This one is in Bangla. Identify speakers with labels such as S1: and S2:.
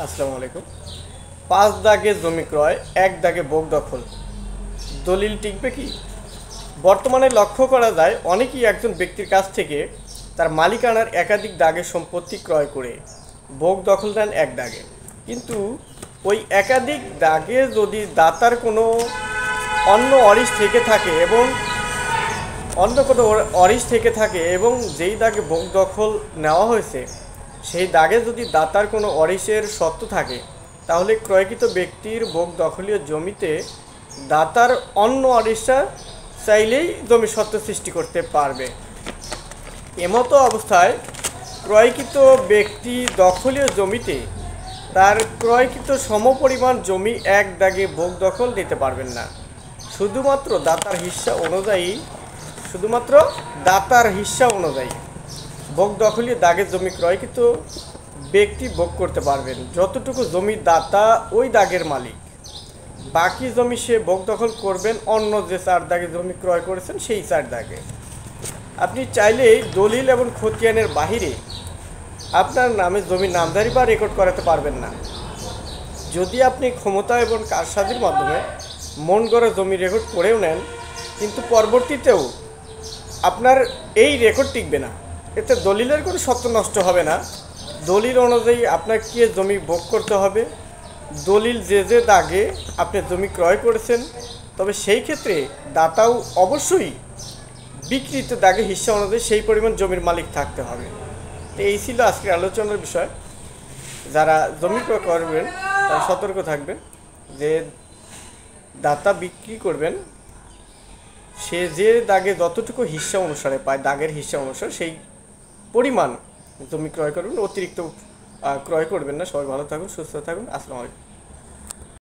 S1: আসসালামু আলাইকুম। ৫ দাগে জমি ক্রয়, ১ দাগে ভোগ দখল, দলিল টিকবে কি? বর্তমানে লক্ষ্য করা যায় অনেকেই একজন ব্যক্তির কাছ থেকে তার মালিকানার একাধিক দাগে সম্পত্তি ক্রয় করে ভোগ দখল দেন ১ দাগে। কিন্তু ওই একাধিক দাগে যদি দাতার কোনো অন্য অরিশ থেকে থাকে এবং যেই দাগে ভোগ দখল নেওয়া হয়েছে সেই দাগে যদি দাতার কোনো অরিশের সত্ত্ব থাকে, তাহলে ক্রয়কৃত ব্যক্তির ভোগ দখলীয় জমিতে দাতার অন্য অরিশা চাইলেই জমি সত্ত্ব সৃষ্টি করতে পারবে। এমতো অবস্থায় ক্রয়কৃত ব্যক্তি দখলীয় জমিতে তার ক্রয়কৃত সমপরিমাণ জমি ১ দাগে ভোগ দখল নিতে পারবেন না। শুধুমাত্র দাতার হিস্সা অনুযায়ী ভোগ দখলীয় দাগের জমি ক্রয়কৃত ব্যক্তি ভোগ করতে পারবেন। যতটুকু জমি দাতা ওই দাগের মালিক, বাকি জমি সে ভোগ দখল করবেন অন্য যে ৪ দাগে জমি ক্রয় করেছেন সেই ৪ দাগে। আপনি চাইলেই দলিল এবং খতিয়ানের বাহিরে আপনার নামে জমি নামজারি বা রেকর্ড করাতে পারবেন না। যদি আপনি ক্ষমতা এবং কারসাজির মাধ্যমে মন গড়া জমি রেকর্ড করেও নেন, কিন্তু পরবর্তীতেও আপনার এই রেকর্ড টিকবে না। এতে দলিলের কোনো সত্ত্ব নষ্ট হবে না। দলিল অনুযায়ী আপনাকে জমি ভোগ করতে হবে, দলিল যে দাগে আপনি জমি ক্রয় করেছেন। তবে সেই ক্ষেত্রে দাতাও অবশ্যই বিক্রিত দাগে হিস্সা অনুযায়ী সেই পরিমাণ জমির মালিক থাকতে হবে। তো এই ছিল আজকের আলোচনার বিষয়। যারা জমি ক্রয় করবেন তারা সতর্ক থাকবেন যে দাতা বিক্রি করবেন সে যে দাগে যতটুকু হিস্সা অনুসারে পায়, দাগের হিস্সা অনুসারে সেই পরিমাণ জমি ক্রয় করবেন, অতিরিক্ত ক্রয় করবেন না। সবাই ভালো থাকুন, সুস্থ থাকুন। আসসালামু আলাইকুম।